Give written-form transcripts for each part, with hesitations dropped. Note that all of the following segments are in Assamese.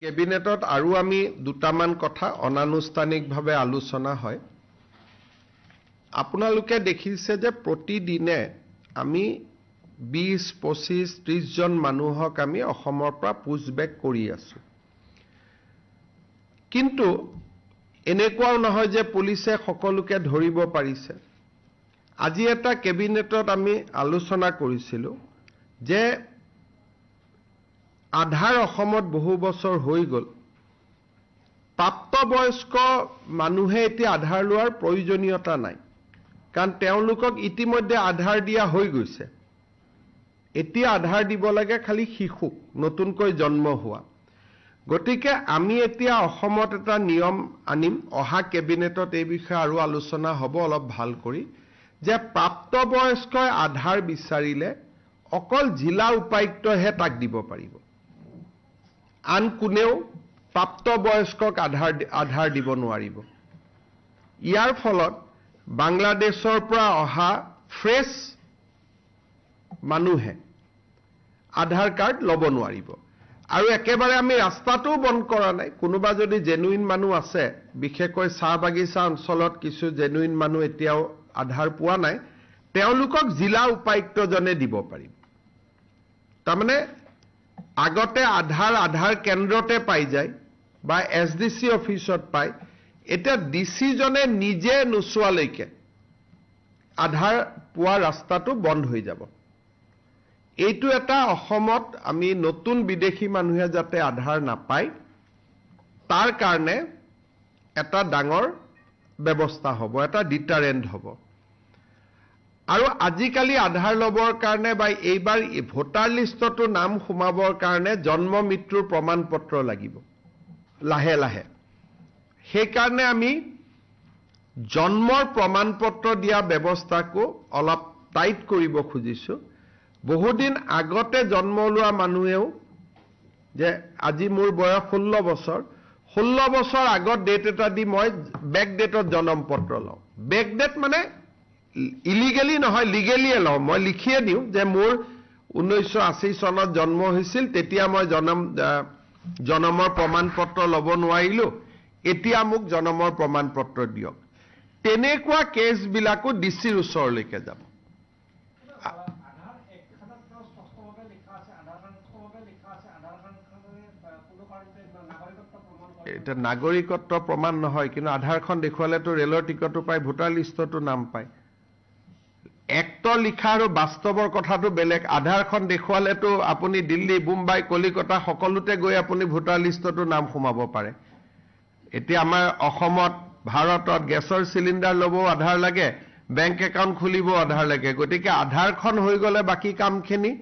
কেবিনেটত আৰু আমি দুটামান কথা অনানুষ্ঠানিকভাৱে আলোচনা হয়। আপোনালোকে দেখিছে যে প্ৰতিদিনে আমি 20, 25, 30 জন মানুহক আমি অসমৰ পৰা পুছবেক কৰি আছো। কিন্তু এনেকুৱাও নহয় যে পুলিচে সকলোকে ধৰিব পাৰিছে। আজি এটা কেবিনেটত আমি আলোচনা কৰিছিলো যে আধাৰ অসমত বহু বছৰ হৈ গ'ল। প্ৰাপ্তবয়স্ক মানুহে এতিয়া আধাৰ লোৱাৰ প্ৰয়োজনীয়তা নাই, কাৰণ তেওঁলোকক ইতিমধ্যে আধাৰ দিয়া হৈ গৈছে। এতিয়া আধাৰ দিব লাগে খালি শিশুক, নতুনকৈ জন্ম হোৱা। গতিকে আমি এতিয়া অসমত এটা নিয়ম আনিম, অহা কেবিনেটত এই বিষয়ে আৰু আলোচনা হ'ব অলপ ভাল কৰি, যে প্ৰাপ্তবয়স্কই আধাৰ বিচাৰিলে অকল জিলা উপায়ুক্তহে তাক দিব পাৰিব। আন কোনেও প্ৰাপ্তবয়স্কক আধাৰ দিব নোৱাৰিব। ইয়াৰ ফলত বাংলাদেশৰ পৰা অহা ফ্ৰেছ মানুহে আধাৰ কাৰ্ড ল'ব নোৱাৰিব। আৰু একেবাৰে আমি ৰাস্তাটোও বন্ধ কৰা নাই। কোনোবা যদি জেনুইন মানুহ আছে, বিশেষকৈ চাহ বাগিচা অঞ্চলত কিছু জেনুইন মানুহ এতিয়াও আধাৰ পোৱা নাই, তেওঁলোকক জিলা উপায়ুক্তজনে দিব পাৰিব। তাৰমানে আগতে আধাৰ কেন্দ্ৰতে পাই যায় বা SDC অফিচত পায়, এতিয়া ডিচি জনে নিজে নোচোৱালৈকে আধাৰ পোৱা ৰাস্তাটো বন্ধ হৈ যাব। এইটো এটা অসমত আমি নতুন বিদেশী মানুহে যাতে আধাৰ নাপায় তাৰ কাৰণে এটা ডাঙৰ ব্যৱস্থা হ'ব, এটা ডিটাৰেণ্ট হ'ব। আৰু আজিকালি আধাৰ ল'বৰ কাৰণে বা এইবাৰ ভোটাৰ লিষ্টতো নাম সোমাবৰ কাৰণে জন্ম মৃত্যুৰ প্ৰমাণ পত্ৰ লাগিব লাহে লাহে। সেইকাৰণে আমি জন্মৰ প্ৰমাণ পত্ৰ দিয়া ব্যৱস্থাকো অলপ টাইট কৰিব খুজিছো। বহুদিন আগতে জন্ম লোৱা মানুহেও, যে আজি মোৰ বয়স 16 বছৰ, 16 বছৰ আগত ডেট এটা দি মই বেক ডেটত জন্ম পত্ৰ লওঁ। বেক ডেট মানে ইলিগেলি নহয়, লিগেলিয়ে লওঁ। মই লিখিয়ে দিওঁ যে মোৰ 1980 চনত জন্ম হৈছিল, তেতিয়া মই জন্মৰ প্ৰমাণ পত্ৰ ল'ব নোৱাৰিলো, এতিয়া মোক জন্মৰ প্ৰমাণ পত্ৰ দিয়ক। তেনেকুৱা কেছবিলাকো ডিচিৰ ওচৰলৈকে যাব। এটা নাগৰিকত্ব প্ৰমাণ নহয়, কিন্তু আধাৰখন দেখুৱালেতো ৰেলৰ টিকটো পায়, ভোটাৰ লিষ্টতো নাম পায়। এক্টৰ লিখা আৰু বাস্তৱৰ কথাটো বেলেগ। আধাৰখন দেখুৱালেতো আপুনি দিল্লী, মুম্বাই, কলিকতা সকলোতে গৈ আপুনি ভোটাৰ লিষ্টতো নাম সোমাব পাৰে। এতিয়া আমাৰ অসমত, ভাৰতত গেছৰ চিলিণ্ডাৰ ল'বও আধাৰ লাগে, বেংক একাউণ্ট খুলিবও আধাৰ লাগে। গতিকে আধাৰখন হৈ গ'লে বাকী কামখিনি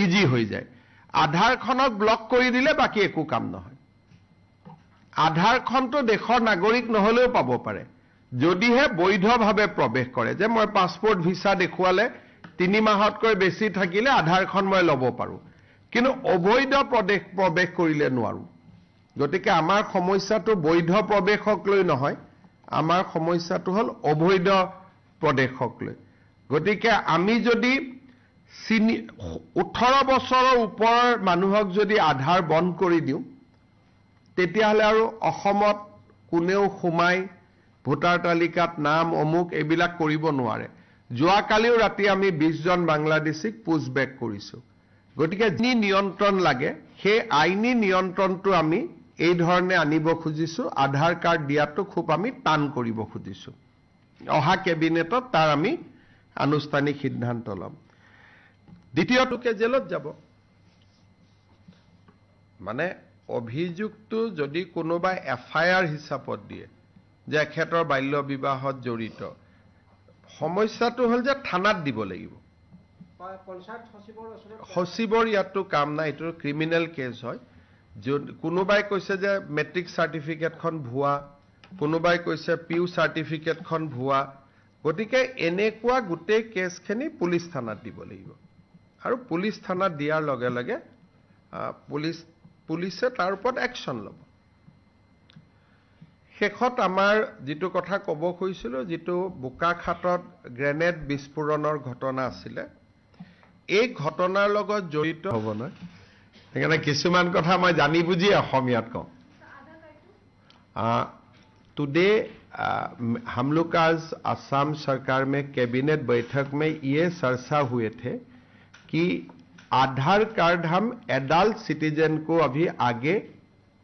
ইজি হৈ যায়। আধাৰখনক ব্লক কৰি দিলে বাকী একো কাম নহয়। আধাৰখনটো দেশৰ নাগৰিক নহলেও পাব পাৰে, যদিহে বৈধভাৱে প্ৰৱেশ কৰে। যে মই পাছপোৰ্ট ভিছা দেখুৱালে 3 মাহতকৈ বেছি থাকিলে আধাৰখন মই ল'ব পাৰোঁ, কিন্তু অবৈধ প্ৰৱেশ কৰিলে নোৱাৰো। গতিকে আমাৰ সমস্যাটো বৈধ প্ৰৱেশক লৈ নহয়, আমাৰ সমস্যাটো হ'ল অবৈধ প্ৰৱেশক লৈ। গতিকে আমি যদি 18 বছৰৰ ওপৰৰ মানুহক যদি আধাৰ বন্ধ কৰি দিওঁ, তেতিয়াহ'লে আৰু অসমত কোনেও সোমাই ভোটাৰ তালিকাত নাম অমুক এইবিলাক কৰিব নোৱাৰে। যোৱাকালিও ৰাতি আমি 20 জন বাংলাদেশীক পুছবেক কৰিছো। গতিকে যি নিয়ন্ত্ৰণ লাগে, সেই আইনী নিয়ন্ত্ৰণটো আমি এই ধৰণে আনিব খুজিছো। আধাৰ কাৰ্ড দিয়াটো খুব আমি টান কৰিব খুজিছো। অহা কেবিনেটত তাৰ আমি আনুষ্ঠানিক সিদ্ধান্ত ল'ম। দ্বিতীয়টোকে জেলত যাব। মানে অভিযোগটো যদি কোনোবাই FIR হিচাপত দিয়ে যে এখেতৰ বাল্য বিবাহত জড়িত, সমস্যাটো হ'ল যে থানাত দিব লাগিব। সচিবৰ ইয়াতো কাম নাই, এইটো ক্ৰিমিনেল কেছ হয়। কোনোবাই কৈছে যে মেট্ৰিক চাৰ্টিফিকেটখন ভুৱা, কোনোবাই কৈছে PU চাৰ্টিফিকেটখন ভুৱা। গতিকে এনেকুৱা গোটেই কেছখিনি পুলিচ থানাত দিব লাগিব। আৰু পুলিচ থানাত দিয়াৰ লগে লগে পুলিচে তাৰ ওপৰত একশ্যন ল'ব। শেষত আমাৰ যিটো কথা ক'ব খুজিছিলোঁ, যিটো বোকাখাতত গ্ৰেনেড বিস্ফোৰণৰ ঘটনা আছিলে, এই ঘটনাৰ লগত জড়িত হ'ব নহয়, সেইকাৰণে কিছুমান কথা মই জানি বুজি অসমীয়াত কওঁ। टुडे हम लोग आज असम सरकार में कैबिनेट बैठक में ये चर्चा हुए थे कि आधार कार्ड हम एडल्ट सिटीजन को अभी आगे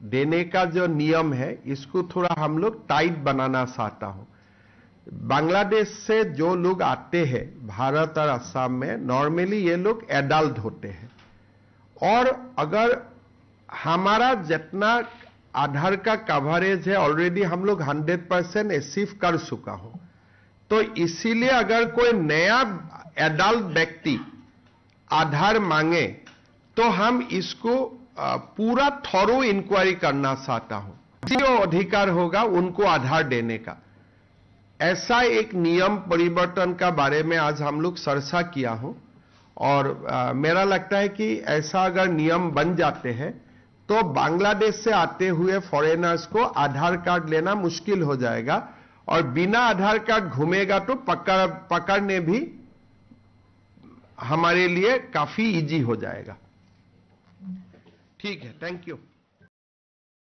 देने का जो नियम है इसको थोड़ा हम लोग टाइट बनाना चाहता हूं। बांग्लादेश से जो लोग आते हैं भारत और असम में नॉर्मली ये लोग एडल्ट होते हैं और अगर हमारा जितना आधार का कवरेज है ऑलरेडी हम लोग 100% अचीव कर चुका हो, तो इसीलिए अगर कोई नया एडल्ट व्यक्ति आधार मांगे तो हम इसको पूरा थॉरो इंक्वायरी करना चाहता हूं। जो अधिकार होगा उनको आधार देने का, ऐसा एक नियम परिवर्तन का बारे में आज हम लोग चर्चा किया हूं और मेरा लगता है कि ऐसा अगर नियम बन जाते हैं तो बांग्लादेश से आते हुए फॉरेनर्स को आधार कार्ड लेना मुश्किल हो जाएगा और बिना आधार कार्ड घूमेगा तो पकड़ने भी हमारे लिए काफी इजी हो जाएगा। ठीक है, थैंक यू।